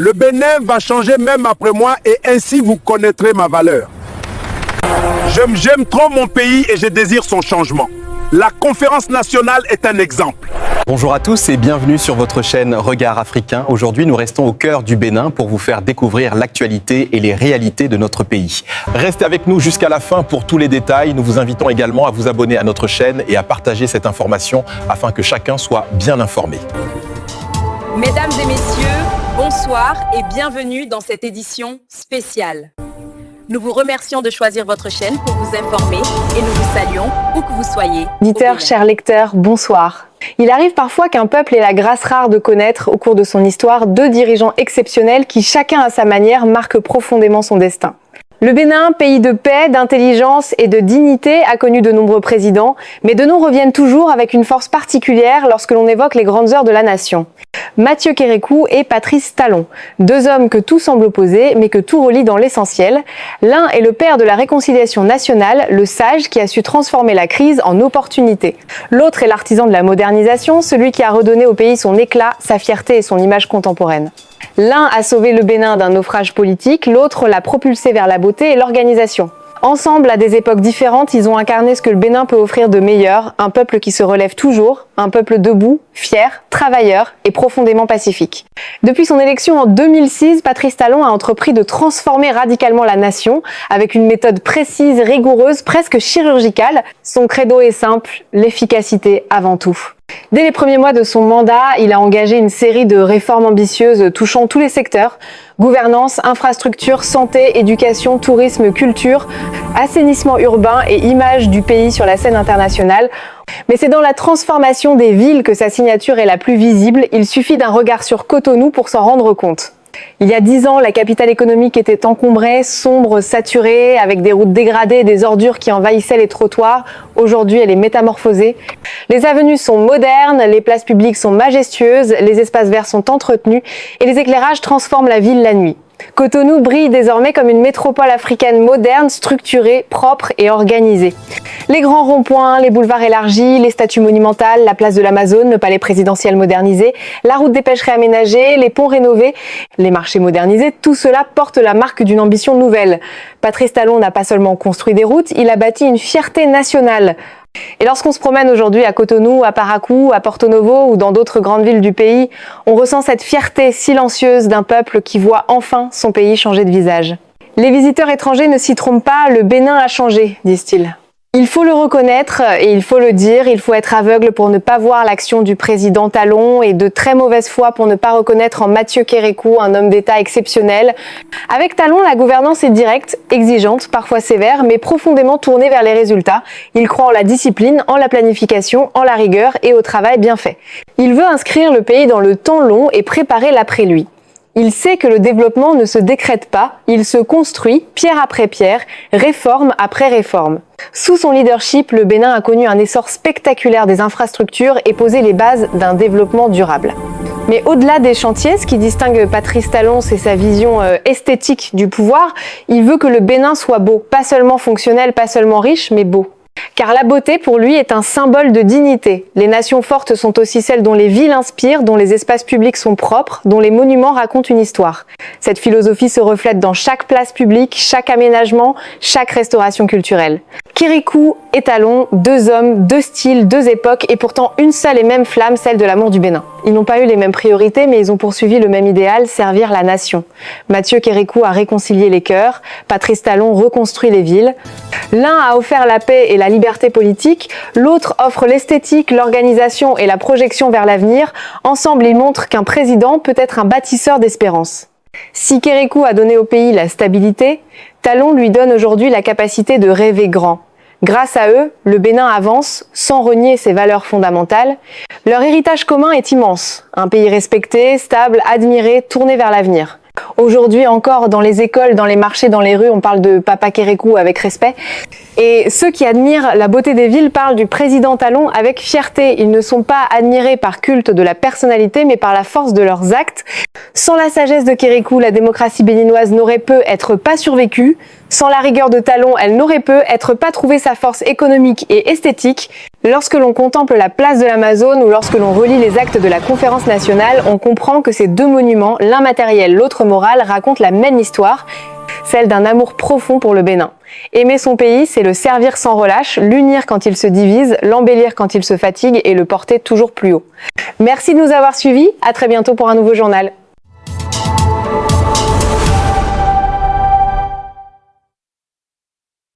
Le Bénin va changer même après moi et ainsi vous connaîtrez ma valeur. J'aime trop mon pays et je désire son changement. La conférence nationale est un exemple. Bonjour à tous et bienvenue sur votre chaîne Regard Africain. Aujourd'hui, nous restons au cœur du Bénin pour vous faire découvrir l'actualité et les réalités de notre pays. Restez avec nous jusqu'à la fin pour tous les détails. Nous vous invitons également à vous abonner à notre chaîne et à partager cette information afin que chacun soit bien informé. Mesdames et messieurs, bonsoir et bienvenue dans cette édition spéciale. Nous vous remercions de choisir votre chaîne pour vous informer et nous vous saluons où que vous soyez. Auditeurs, chers lecteurs, bonsoir. Il arrive parfois qu'un peuple ait la grâce rare de connaître, au cours de son histoire, deux dirigeants exceptionnels qui, chacun à sa manière, marquent profondément son destin. Le Bénin, pays de paix, d'intelligence et de dignité, a connu de nombreux présidents, mais deux noms reviennent toujours avec une force particulière lorsque l'on évoque les grandes heures de la nation. Mathieu Kérékou et Patrice Talon, deux hommes que tout semble opposer, mais que tout relie dans l'essentiel. L'un est le père de la réconciliation nationale, le sage qui a su transformer la crise en opportunité. L'autre est l'artisan de la modernisation, celui qui a redonné au pays son éclat, sa fierté et son image contemporaine. L'un a sauvé le Bénin d'un naufrage politique, l'autre l'a propulsé vers la beauté et l'organisation. Ensemble, à des époques différentes, ils ont incarné ce que le Bénin peut offrir de meilleur, un peuple qui se relève toujours, un peuple debout, fier, travailleur et profondément pacifique. Depuis son élection en 2006, Patrice Talon a entrepris de transformer radicalement la nation avec une méthode précise, rigoureuse, presque chirurgicale. Son credo est simple, l'efficacité avant tout. Dès les premiers mois de son mandat, il a engagé une série de réformes ambitieuses touchant tous les secteurs: gouvernance, infrastructure, santé, éducation, tourisme, culture, assainissement urbain et image du pays sur la scène internationale. Mais c'est dans la transformation des villes que sa signature est la plus visible. Il suffit d'un regard sur Cotonou pour s'en rendre compte. Il y a 10 ans, la capitale économique était encombrée, sombre, saturée, avec des routes dégradées et des ordures qui envahissaient les trottoirs. Aujourd'hui, elle est métamorphosée. Les avenues sont modernes, les places publiques sont majestueuses, les espaces verts sont entretenus et les éclairages transforment la ville la nuit. Cotonou brille désormais comme une métropole africaine moderne, structurée, propre et organisée. Les grands ronds-points, les boulevards élargis, les statues monumentales, la place de l'Amazone, le palais présidentiel modernisé, la route des pêcheries aménagée, les ponts rénovés, les marchés modernisés, tout cela porte la marque d'une ambition nouvelle. Patrice Talon n'a pas seulement construit des routes, il a bâti une fierté nationale. Et lorsqu'on se promène aujourd'hui à Cotonou, à Parakou, à Porto Novo ou dans d'autres grandes villes du pays, on ressent cette fierté silencieuse d'un peuple qui voit enfin son pays changer de visage. Les visiteurs étrangers ne s'y trompent pas, le Bénin a changé, disent-ils. Il faut le reconnaître et il faut le dire, il faut être aveugle pour ne pas voir l'action du président Talon et de très mauvaise foi pour ne pas reconnaître en Mathieu Kérékou un homme d'État exceptionnel. Avec Talon, la gouvernance est directe, exigeante, parfois sévère, mais profondément tournée vers les résultats. Il croit en la discipline, en la planification, en la rigueur et au travail bien fait. Il veut inscrire le pays dans le temps long et préparer l'après lui. Il sait que le développement ne se décrète pas, il se construit, pierre après pierre, réforme après réforme. Sous son leadership, le Bénin a connu un essor spectaculaire des infrastructures et posé les bases d'un développement durable. Mais au-delà des chantiers, ce qui distingue Patrice Talon, c'est sa vision esthétique du pouvoir. Il veut que le Bénin soit beau, pas seulement fonctionnel, pas seulement riche, mais beau. Car la beauté, pour lui, est un symbole de dignité. Les nations fortes sont aussi celles dont les villes inspirent, dont les espaces publics sont propres, dont les monuments racontent une histoire. Cette philosophie se reflète dans chaque place publique, chaque aménagement, chaque restauration culturelle. Kérékou et Talon, deux hommes, deux styles, deux époques, et pourtant une seule et même flamme, celle de l'amour du Bénin. Ils n'ont pas eu les mêmes priorités, mais ils ont poursuivi le même idéal, servir la nation. Mathieu Kérékou a réconcilié les cœurs, Patrice Talon reconstruit les villes. L'un a offert la paix et la liberté politique, l'autre offre l'esthétique, l'organisation et la projection vers l'avenir. Ensemble, ils montrent qu'un président peut être un bâtisseur d'espérance. Si Kérékou a donné au pays la stabilité, Talon lui donne aujourd'hui la capacité de rêver grand. Grâce à eux, le Bénin avance sans renier ses valeurs fondamentales. Leur héritage commun est immense. Un pays respecté, stable, admiré, tourné vers l'avenir. Aujourd'hui encore, dans les écoles, dans les marchés, dans les rues, on parle de Papa Kérékou avec respect. Et ceux qui admirent la beauté des villes parlent du président Talon avec fierté. Ils ne sont pas admirés par culte de la personnalité, mais par la force de leurs actes. Sans la sagesse de Kérékou, la démocratie béninoise n'aurait peu être pas survécue. Sans la rigueur de Talon, elle n'aurait peu être pas trouvé sa force économique et esthétique. Lorsque l'on contemple la place de l'Amazone ou lorsque l'on relit les actes de la conférence nationale, on comprend que ces deux monuments, l'un matériel, l'autre moral, racontent la même histoire, celle d'un amour profond pour le Bénin. Aimer son pays, c'est le servir sans relâche, l'unir quand il se divise, l'embellir quand il se fatigue et le porter toujours plus haut. Merci de nous avoir suivis, à très bientôt pour un nouveau journal.